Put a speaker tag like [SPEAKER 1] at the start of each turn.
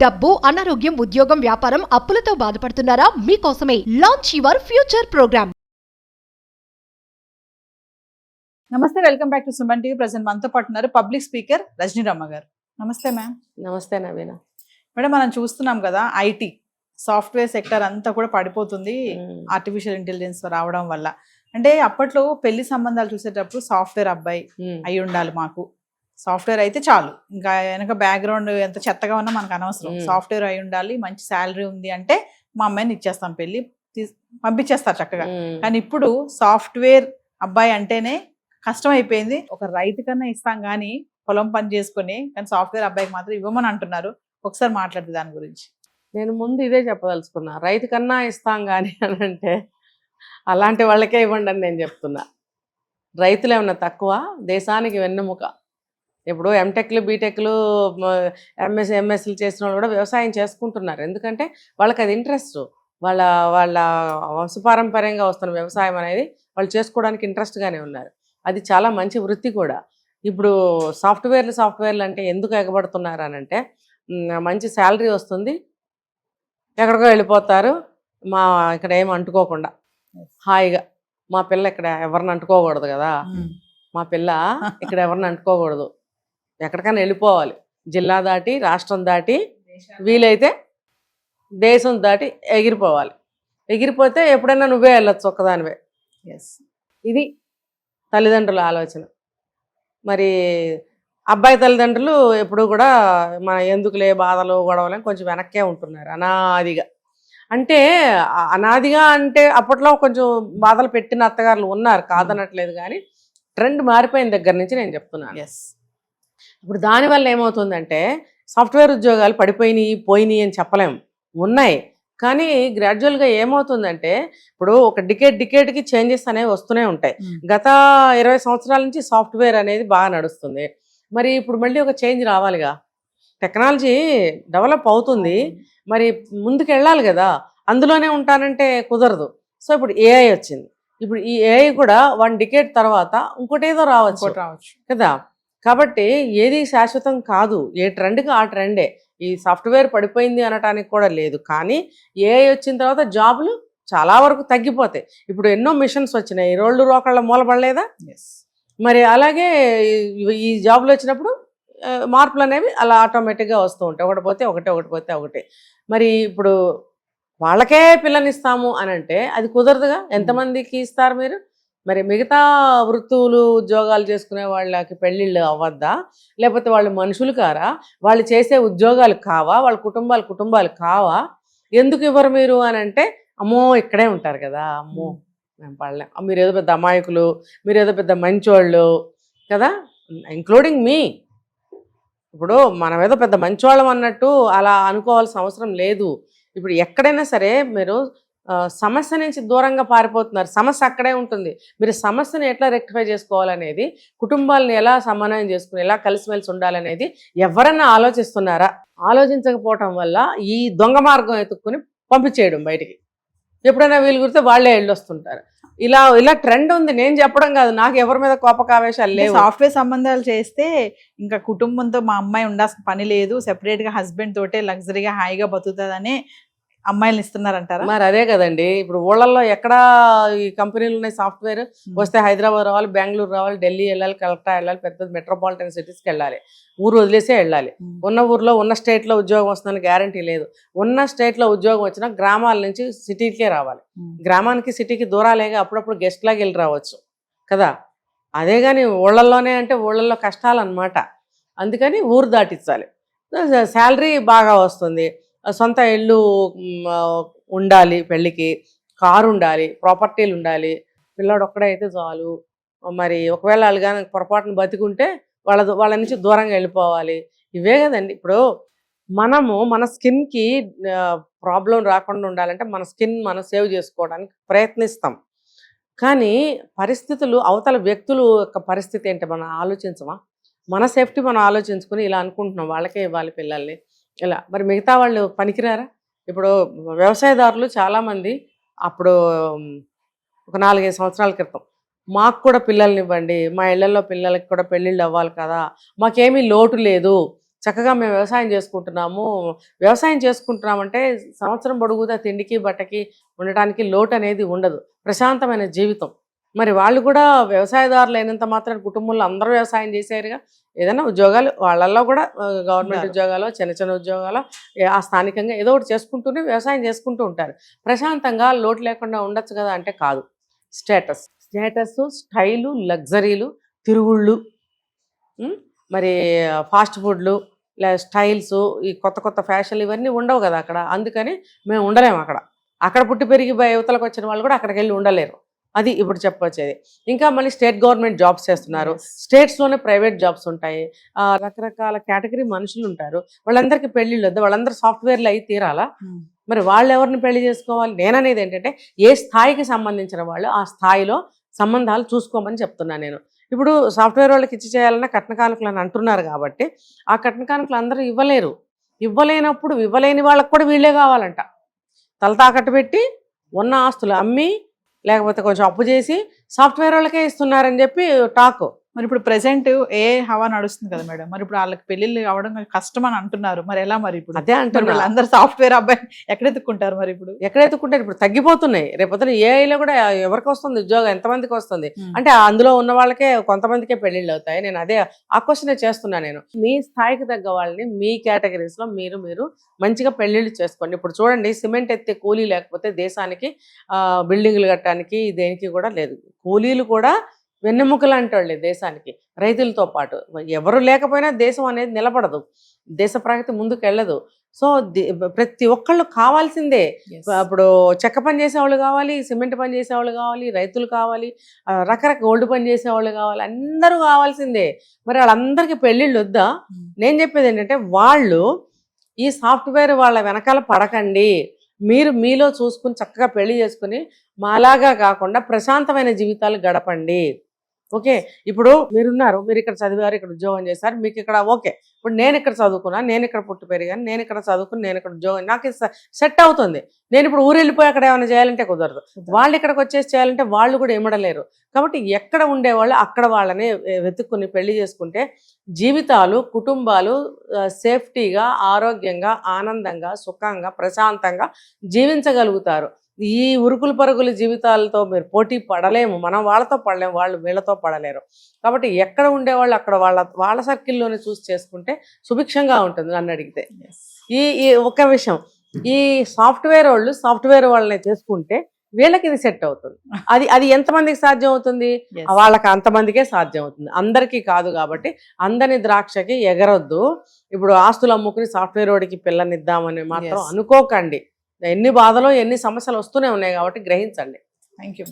[SPEAKER 1] డబ్బు, అనారోగ్యం, ఉద్యోగం, వ్యాపారం, అప్పులతో బాధపడుతున్నారా? మీకోసమే లాంచ్ యువర్ ఫ్యూచర్ ప్రోగ్రామ్.
[SPEAKER 2] నమస్తే, welcome back to Suman TV. Present మనతో పాటు ఉన్నారు పబ్లిక్ స్పీకర్ రజనీ రమ్మ గారు. నమస్తే మ్యామ్.
[SPEAKER 3] నమస్తే నవీన.
[SPEAKER 2] మేడం, మనం చూస్తున్నాం కదా, ఐటీ సాఫ్ట్వేర్ సెక్టర్ అంతా కూడా పడిపోతుంది ఆర్టిఫిషియల్ ఇంటెలిజెన్స్ రావడం వల్ల. అంటే అప్పట్లో పెళ్లి సంబంధాలు చూసేటప్పుడు సాఫ్ట్వేర్ అబ్బాయి అయి ఉండాలి, మాకు సాఫ్ట్వేర్ అయితే చాలు, ఇంకా వెనక బ్యాక్గ్రౌండ్ ఎంత చెత్తగా ఉన్నా మనకు అనవసరం, సాఫ్ట్వేర్ అయి ఉండాలి, మంచి శాలరీ ఉంది అంటే మా అమ్మాయిని ఇచ్చేస్తాం, పెళ్లి పంపించేస్తారు చక్కగా. కానీ ఇప్పుడు సాఫ్ట్వేర్ అబ్బాయి అంటేనే కష్టం అయిపోయింది. ఒక రైతు కన్నా ఇస్తాం కానీ పొలం పని చేసుకుని, కానీ సాఫ్ట్వేర్ అబ్బాయికి మాత్రం ఇవ్వమని అంటున్నారు. ఒకసారి మాట్లాడుతుంది దాని గురించి.
[SPEAKER 3] నేను ముందు ఇదే చెప్పదలుచుకున్నా, రైతు కన్నా ఇస్తాం కానీ అని అంటే అలాంటి వాళ్ళకే ఇవ్వండి అని నేను చెప్తున్నా. రైతులు ఏమన్నా తక్కువ? దేశానికి వెన్నెముక. ఇప్పుడు ఎంటెక్లు, బీటెక్లు, ఎంఎస్లు చేసిన వాళ్ళు కూడా వ్యవసాయం చేసుకుంటున్నారు. ఎందుకంటే వాళ్ళకి అది ఇంట్రెస్ట్. వాళ్ళ వాళ్ళ వంశపారంపర్యంగా వస్తున్న వ్యవసాయం అనేది వాళ్ళు చేసుకోవడానికి ఇంట్రెస్ట్గానే ఉన్నారు. అది చాలా మంచి వృత్తి కూడా. ఇప్పుడు సాఫ్ట్వేర్లు అంటే ఎందుకు ఎగబడుతున్నారు అని అంటే, మంచి శాలరీ వస్తుంది, ఎక్కడికో వెళ్ళిపోతారు, ఇక్కడ ఏమి అంటుకోకుండా హాయిగా. మా పిల్ల ఇక్కడ ఎవరిని అంటుకోకూడదు కదా, మా పిల్ల ఇక్కడ ఎవరిని అంటుకోకూడదు, ఎక్కడికైనా వెళ్ళిపోవాలి, జిల్లా దాటి, రాష్ట్రం దాటి, వీలైతే దేశం దాటి ఎగిరిపోవాలి. ఎగిరిపోతే ఎప్పుడైనా నువ్వే వెళ్ళొచ్చు ఒక్కదానివే. ఇది తల్లిదండ్రుల ఆలోచన. మరి అబ్బాయి తల్లిదండ్రులు ఎప్పుడు కూడా మన ఎందుకులే బాధలు గొడవలని కొంచెం వెనక్కే ఉంటున్నారు అనాదిగా. అంటే అనాదిగా అంటే అప్పట్లో కొంచెం బాధలు పెట్టిన అత్తగారులు ఉన్నారు, కాదనట్లేదు, కానీ ట్రెండ్ మారిపోయిన దగ్గర నుంచి నేను చెప్తున్నాను. ఇప్పుడు దానివల్ల ఏమవుతుందంటే సాఫ్ట్వేర్ ఉద్యోగాలు పోయినాయి అని చెప్పలేము, ఉన్నాయి. కానీ గ్రాడ్యువల్గా ఏమవుతుందంటే, ఇప్పుడు ఒక డికేడ్కి చేంజెస్ అనేవి వస్తూనే ఉంటాయి. గత 20 సంవత్సరాల నుంచి సాఫ్ట్వేర్ అనేది బాగా నడుస్తుంది. మరి ఇప్పుడు మళ్ళీ ఒక చేంజ్ రావాలిగా, టెక్నాలజీ డెవలప్ అవుతుంది, మరి ముందుకు వెళ్ళాలి కదా. అందులోనే ఉంటానంటే కుదరదు. సో ఇప్పుడు ఏఐ వచ్చింది. ఇప్పుడు ఈ ఏఐ కూడా 1 డికేడ్ తర్వాత ఇంకోటేదో రావచ్చు కదా. కాబట్టి ఏది శాశ్వతం కాదు, ఏ ట్రెండ్కి ఆ ట్రెండే. ఈ సాఫ్ట్వేర్ పడిపోయింది అనటానికి కూడా లేదు, కానీ ఏఐ వచ్చిన తర్వాత జాబులు చాలా వరకు తగ్గిపోతాయి. ఇప్పుడు ఎన్నో మిషన్స్ వచ్చినాయి, రోళ్ళు రోకళ్ళ మూలపడలేదా? మరి అలాగే ఈ జాబులు వచ్చినప్పుడు మార్పులు అనేవి అలా ఆటోమేటిక్గా వస్తూ ఉంటాయి. ఒకటి పోతే ఒకటే. మరి ఇప్పుడు వాళ్ళకే పిల్లనిస్తాము అని అంటే అది కుదరదుగా. ఎంతమందికి ఇస్తారు మీరు? మరి మిగతా వృత్తులు, ఉద్యోగాలు చేసుకునే వాళ్ళకి పెళ్ళిళ్ళు అవ్వద్దా? లేకపోతే వాళ్ళు మనుషులు కారా? వాళ్ళు చేసే ఉద్యోగాలు కావా? వాళ్ళ కుటుంబాలు కావా? ఎందుకు ఇవ్వరు మీరు అని అంటే, అమ్మో ఇక్కడే ఉంటారు కదా, అమ్మో మేము పడలేం, మీరేదో పెద్ద అమాయకులు, మీరేదో పెద్ద మంచోళ్ళు కదా, ఇంక్లూడింగ్ మీ. ఇప్పుడు మనం ఏదో పెద్ద మంచోళ్ళం అన్నట్టు అలా అనుకోవాల్సిన అవసరం లేదు. ఇప్పుడు ఎక్కడైనా సరే మీరు సమస్య నుంచి దూరంగా పారిపోతున్నారు, సమస్య అక్కడే ఉంటుంది. మీరు సమస్యను ఎట్లా రెక్టిఫై చేసుకోవాలనేది, కుటుంబాలను ఎలా సమన్వయం చేసుకుని ఎలా కలిసిమెలిసి ఉండాలనేది ఎవరన్నా ఆలోచిస్తున్నారా? ఆలోచించకపోవటం వల్ల ఈ దొంగ మార్గం ఎత్తుక్కుని పంపించేయడం బయటికి. ఎప్పుడైనా వీలు కుడితే వాళ్ళే వెళ్ళొస్తుంటారు. ఇలా ట్రెండ్ ఉంది. నేను చెప్పడం కాదు, నాకు ఎవరి మీద కోపకావేశాలు లేవు.
[SPEAKER 2] సాఫ్ట్వేర్ సంబంధాలు చేస్తే ఇంకా కుటుంబంతో మా అమ్మాయి ఉండాల్సిన పని లేదు, సెపరేట్గా హస్బెండ్ తోటే లగ్జరీగా హాయిగా బతుకుతుందని అమ్మాయిలు ఇస్తున్నారంటారా?
[SPEAKER 3] మరి అదే కదండి. ఇప్పుడు ఊళ్ళల్లో ఎక్కడా ఈ కంపెనీలు ఉన్నాయి, సాఫ్ట్వేర్ వస్తే హైదరాబాద్ రావాలి, బెంగళూరు రావాలి, ఢిల్లీ వెళ్ళాలి, కలకత్తా వెళ్ళాలి, పెద్ద మెట్రోపాలిటన్ సిటీస్కి వెళ్ళాలి, ఊరు వదిలేసే వెళ్ళాలి. ఉన్న ఊర్లో ఉన్న స్టేట్లో ఉద్యోగం వస్తుందని గ్యారంటీ లేదు. ఉన్న స్టేట్లో ఉద్యోగం వచ్చినా గ్రామాల నుంచి సిటీకే రావాలి. గ్రామానికి సిటీకి దూరాలేగా, అప్పుడప్పుడు గెస్ట్ లాగా వెళ్ళి రావచ్చు కదా. అదే కానీ ఊళ్ళల్లోనే అంటే ఊళ్ళల్లో కష్టాలు అన్నమాట. అందుకని ఊరు దాటించాలి. శాలరీ బాగా వస్తుంది, సొంత ఇల్లు ఉండాలి, పెళ్ళికి కారు ఉండాలి, ప్రాపర్టీలు ఉండాలి, పిల్లాడు ఒక్కడే అయితే చాలు. మరి ఒకవేళ వాళ్ళు కానీ పొరపాటును బతికుంటే వాళ్ళ నుంచి దూరంగా వెళ్ళిపోవాలి. ఇవే కదండి. ఇప్పుడు మన స్కిన్కి ప్రాబ్లం రాకుండా ఉండాలంటే మన స్కిన్ మనం సేవ్ చేసుకోవడానికి ప్రయత్నిస్తాం. కానీ పరిస్థితులు, అవతల వ్యక్తుల యొక్క పరిస్థితి ఏంటి మనం ఆలోచించమా? మన సేఫ్టీ మనం ఆలోచించుకుని ఇలా అనుకుంటున్నాం, వాళ్ళకే ఇవ్వాలి పిల్లల్ని ఇలా. మరి మిగతా వాళ్ళు పనికిరారా? ఇప్పుడు వ్యవసాయదారులు చాలామంది అప్పుడు ఒక 4-5 సంవత్సరాల క్రితం మాకు కూడా పిల్లల్ని ఇవ్వండి, మా ఇళ్లలో పిల్లలకి కూడా పెళ్ళిళ్ళు అవ్వాలి కదా, మాకేమీ లోటు లేదు, చక్కగా మేము వ్యవసాయం చేసుకుంటున్నామంటే సంవత్సరం పొడుగుతా తిండికి బట్టకి ఉండటానికి లోటు అనేది ఉండదు, ప్రశాంతమైన జీవితం. మరి వాళ్ళు కూడా వ్యవసాయదారులు అయినంత మాత్రం కుటుంబంలో అందరూ వ్యవసాయం చేశారుగా, ఏదైనా ఉద్యోగాలు వాళ్ళల్లో కూడా గవర్నమెంట్ ఉద్యోగాలు, చిన్న చిన్న ఉద్యోగాలు, ఆ స్థానికంగా ఏదో ఒకటి చేసుకుంటూనే వ్యవసాయం చేసుకుంటూ ఉంటారు. ప్రశాంతంగా లోటు లేకుండా ఉండొచ్చు కదా అంటే కాదు. స్టేటస్, స్టైలు, లగ్జరీలు, తిరుగుళ్ళు, మరి ఫాస్ట్ ఫుడ్లు, స్టైల్స్, ఈ కొత్త కొత్త ఫ్యాషన్లు ఇవన్నీ ఉండవు కదా అక్కడ. అందుకని మేము ఉండలేము అక్కడ పుట్టి పెరిగి యువతలకు వచ్చిన వాళ్ళు కూడా అక్కడికి వెళ్ళి ఉండలేరు. అది ఇప్పుడు చెప్పొచ్చేది. ఇంకా మళ్ళీ స్టేట్ గవర్నమెంట్ జాబ్స్ చేస్తున్నారు, స్టేట్స్లోనే ప్రైవేట్ జాబ్స్ ఉంటాయి, రకరకాల కేటగిరీ మనుషులు ఉంటారు. వాళ్ళందరికీ పెళ్ళిళ్ళు వద్ద, వాళ్ళందరూ సాఫ్ట్వేర్లు అయి తీరాలా? మరి వాళ్ళు ఎవరిని పెళ్లి చేసుకోవాలి? నేననేది ఏంటంటే ఏ స్థాయికి సంబంధించిన వాళ్ళు ఆ స్థాయిలో సంబంధాలు చూసుకోమని చెప్తున్నాను నేను. ఇప్పుడు సాఫ్ట్వేర్ వాళ్ళకి ఇచ్చి చేయాలన్నా కట్న కానుకలు అని అంటున్నారు కాబట్టి ఆ కట్న కానుకలు అందరూ ఇవ్వలేనప్పుడు ఇవ్వలేని వాళ్ళకి కూడా వీళ్ళే కావాలంట. తల తాకట్టు పెట్టి ఉన్న ఆస్తులు అమ్మి లేకపోతే కొంచెం అప్పు చేసి సాఫ్ట్వేర్ వాళ్ళకే ఇస్తున్నారని చెప్పి టాక్.
[SPEAKER 2] మరి ఇప్పుడు ప్రెసెంట్ ఏ హవా నడుస్తుంది కదా మేడం, మరి ఇప్పుడు వాళ్ళకి పెళ్లిళ్ళు అవడం కష్టం అని అంటున్నారు. మరి ఎలా? మరి ఇప్పుడు
[SPEAKER 3] అదే అంటున్నారు,
[SPEAKER 2] అందరు సాఫ్ట్వేర్ అబ్బాయి ఎక్కడెత్తుకుంటారు? మరి ఇప్పుడు
[SPEAKER 3] ఎక్కడెత్తుకుంటారు? ఇప్పుడు తగ్గిపోతున్నాయి. రేపొద్దున ఏఐలో కూడా ఎవరికి వస్తుంది ఉద్యోగం, ఎంతమందికి వస్తుంది అంటే అందులో ఉన్న వాళ్ళకే కొంతమందికే పెళ్లిళ్ళు అవుతాయి. నేను అదే ఆ క్వశ్చనే చేస్తున్నా నేను. మీ స్థాయికి తగ్గ వాళ్ళని మీ కేటగిరీస్ లో మీరు మంచిగా పెళ్లిళ్ళు చేసుకోండి. ఇప్పుడు చూడండి, సిమెంట్ ఎత్తే కూలీ లేకపోతే దేశానికి బిల్డింగ్లు కట్టడానికి దేనికి కూడా లేదు. కూలీలు కూడా వెన్నెముకలు అంటాళ్ళే దేశానికి, రైతులతో పాటు. ఎవరు లేకపోయినా దేశం అనేది నిలబడదు, దేశ ప్రగతి ముందుకు వెళ్ళదు. సో ప్రతి ఒక్కళ్ళు కావాల్సిందే. ఇప్పుడు చెక్క పని చేసేవాళ్ళు కావాలి, సిమెంట్ పని చేసేవాళ్ళు కావాలి, రైతులు కావాలి, రకరకాల గోల్డ్ పని చేసేవాళ్ళు కావాలి, అందరూ కావాల్సిందే. మరి వాళ్ళందరికీ పెళ్ళిళ్ళు వద్దా? నేను చెప్పేది ఏంటంటే వాళ్ళు ఈ సాఫ్ట్వేర్ వాళ్ళ వెనకాల పడకండి. మీరు మీలో చూసుకుని చక్కగా పెళ్లి చేసుకుని మాలాగా కాకుండా ప్రశాంతమైన జీవితాలు గడపండి. ఓకే, ఇప్పుడు మీరున్నారు, మీరు ఇక్కడ చదివారు, ఇక్కడ ఉద్యోగం చేశారు, మీకు ఇక్కడ ఓకే. ఇప్పుడు నేను ఇక్కడ చదువుకున్నా, నేను ఇక్కడ పుట్టి పెరిగాను, నేను ఇక్కడ చదువుకుని నేను ఇక్కడ ఉద్యోగం, నాకు సెట్ అవుతుంది. నేను ఇప్పుడు ఊరు వెళ్ళిపోయి అక్కడ ఏమైనా చేయాలంటే కుదరదు. వాళ్ళు ఇక్కడికి వచ్చేసి చేయాలంటే వాళ్ళు కూడా ఇమ్మడలేరు. కాబట్టి ఎక్కడ ఉండేవాళ్ళు అక్కడ వాళ్ళని వెతుక్కుని పెళ్లి చేసుకుంటే జీవితాలు, కుటుంబాలు సేఫ్టీగా, ఆరోగ్యంగా, ఆనందంగా, సుఖంగా, ప్రశాంతంగా జీవించగలుగుతారు. ఈ ఉరుకులు పరుగుల జీవితాలతో మీరు పోటీ పడలేము. మనం వాళ్ళతో పడలేము, వాళ్ళు వీళ్ళతో పడలేరు. కాబట్టి ఎక్కడ ఉండేవాళ్ళు అక్కడ వాళ్ళ సర్కిల్లోనే చూసి చేసుకుంటే సుభిక్షంగా ఉంటుంది నన్ను అడిగితే. ఈ ఒక విషయం, ఈ సాఫ్ట్వేర్ వాళ్ళని చేసుకుంటే వీళ్ళకి ఇది సెట్ అవుతుంది. అది ఎంతమందికి సాధ్యం అవుతుంది? వాళ్ళకి అంతమందికే సాధ్యం అవుతుంది, అందరికీ కాదు. కాబట్టి అందని ద్రాక్షకి ఎగరొద్దు. ఇప్పుడు ఆస్తులు అమ్ముకుని సాఫ్ట్వేర్ వాడికి పిల్లనిద్దామని మాత్రం అనుకోకండి. ఎన్ని బాధలు, ఎన్ని సమస్యలు వస్తూనే ఉన్నాయి కాబట్టి గ్రహించండి.
[SPEAKER 2] Thank you.